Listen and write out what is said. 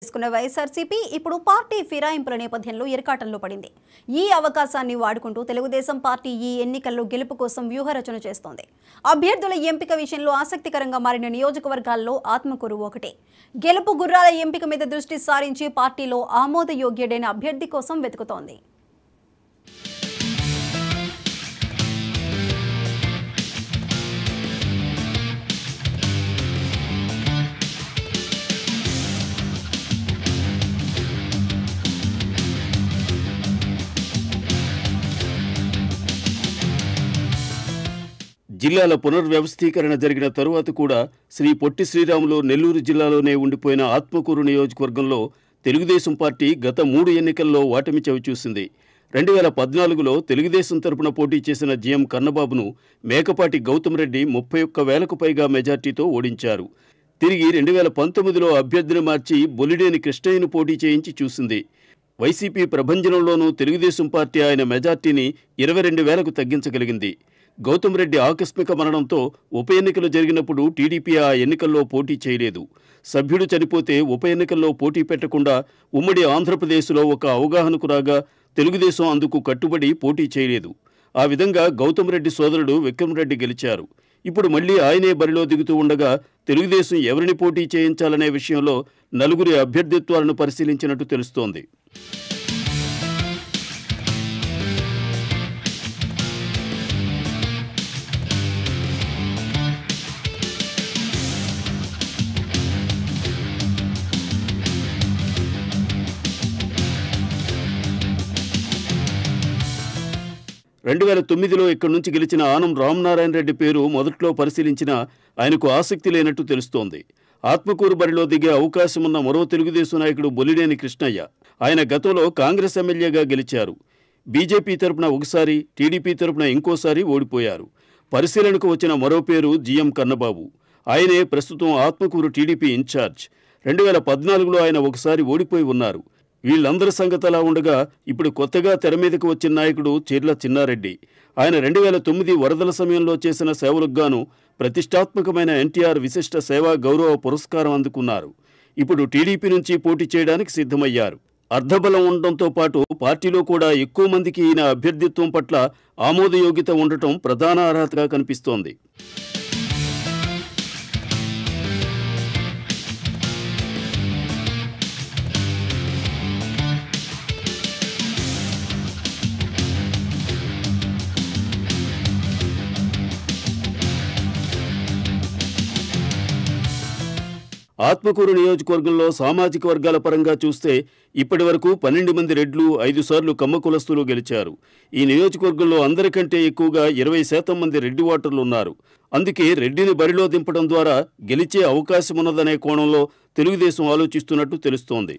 తీసుకున్న వైఎస్ఆర్సీపీ ఇప్పుడు పార్టీ ఫిరాయింపుల నేపథ్యంలో ఇరకాటంలో పడింది. ఈ అవకాశాన్ని వాడుకుంటూ తెలుగుదేశం పార్టీ ఈ ఎన్నికల్లో గెలుపు కోసం వ్యూహరచన చేస్తోంది. అభ్యర్థుల ఎంపిక విషయంలో ఆసక్తికరంగా మారిన నియోజకవర్గాల్లో ఆత్మకూరు ఒకటి. గెలుపు గుర్రాల ఎంపిక మీద దృష్టి సారించి పార్టీలో ఆమోదయోగ్యుడైన అభ్యర్థి కోసం వెతుకుతోంది. జిల్లాల పునర్వ్యవస్థీకరణ జరిగిన తరువాత కూడా శ్రీ పొట్టి శ్రీరాములు నెల్లూరు జిల్లాలోనే ఉండిపోయిన ఆత్మకూరు నియోజకవర్గంలో తెలుగుదేశం పార్టీ గత 3 ఎన్నికల్లో ఓటమి చవిచూసింది. 2014లో తెలుగుదేశం తరపున పోటీ చేసిన జిఎం కన్నబాబును మేకపాటి గౌతమ్ రెడ్డి 31,000కు పైగా మెజార్టీతో ఓడించారు. తిరిగి 2019లో అభ్యర్థిని మార్చి బొలిడేని కృష్ణయ్యను పోటీ చేయించి చూసింది. వైసీపీ ప్రభంజనంలోనూ తెలుగుదేశం పార్టీ ఆయన మెజార్టీని 22,000కు తగ్గించగలిగింది. గౌతమ్ రెడ్డి ఆకస్మిక మరణంతో ఉప ఎన్నికలు జరిగినప్పుడు టీడీపీ ఆ ఎన్నికల్లో పోటీ చేయలేదు. సభ్యుడు చనిపోతే ఉప ఎన్నికల్లో పోటీ పెట్టకుండా ఉమ్మడి ఆంధ్రప్రదేశ్లో ఒక అవగాహనకు రాగా తెలుగుదేశం అందుకు కట్టుబడి పోటీ చేయలేదు. ఆ విధంగా గౌతమ్ రెడ్డి సోదరుడు విక్రమరెడ్డి గెలిచారు. ఇప్పుడు మళ్లీ ఆయనే బరిలో దిగుతూ ఉండగా తెలుగుదేశం ఎవరిని పోటీ చేయించాలనే విషయంలో 4 అభ్యర్థిత్వాలను పరిశీలించినట్టు తెలుస్తోంది. రెండు 2009లో ఇక్కడి నుంచి గెలిచిన ఆనం రామనారాయణ రెడ్డి పేరు మొదట్లో పరిశీలించినా ఆయనకు ఆసక్తి లేనట్టు తెలుస్తోంది. ఆత్మకూరు బరిలో దిగే అవకాశం ఉన్న మరో తెలుగుదేశం నాయకుడు బొలిడేని కృష్ణయ్య. ఆయన గతంలో కాంగ్రెస్ ఎమ్మెల్యేగా గెలిచారు. బీజేపీ తరపున ఒకసారి, టీడీపీ తరపున ఇంకోసారి ఓడిపోయారు. పరిశీలనకు వచ్చిన మరో పేరు జిఎం కన్నబాబు. ఆయనే ప్రస్తుతం ఆత్మకూరు టీడీపీ ఇన్ఛార్జ్. 2014లో ఆయన ఒకసారి ఓడిపోయి ఉన్నారు. వీళ్ళందరి సంగతి అలా ఉండగా ఇప్పుడు కొత్తగా తెర మీదకు వచ్చిన నాయకుడు చీర్ల చిన్నారెడ్డి. ఆయన 2009 వరదల సమయంలో చేసిన సేవలకు గాను ప్రతిష్టాత్మకమైన ఎన్టీఆర్ విశిష్ట సేవా గౌరవ పురస్కారం అందుకున్నారు. ఇప్పుడు టీడీపీ నుంచి పోటీ చేయడానికి సిద్ధమయ్యారు. అర్ధబలం ఉండటంతో పాటు పార్టీలో కూడా ఎక్కువ మందికి ఈయన అభ్యర్థిత్వం పట్ల ఆమోదయోగ్యత ఉండటం ప్రధాన అర్హతగా కనిపిస్తోంది. ఆత్మకూరు నియోజకవర్గంలో సామాజిక వర్గాల పరంగా చూస్తే ఇప్పటి వరకు 12 మంది రెడ్లు, 5 సార్లు కమ్మ కులస్తులు గెలిచారు. ఈ నియోజకవర్గంలో అందరికంటే ఎక్కువగా 20% మంది రెడ్డి ఓటర్లు ఉన్నారు. అందుకే రెడ్డిని బరిలో దింపడం ద్వారా గెలిచే అవకాశం ఉన్నదనే కోణంలో తెలుగుదేశం ఆలోచిస్తున్నట్టు తెలుస్తోంది.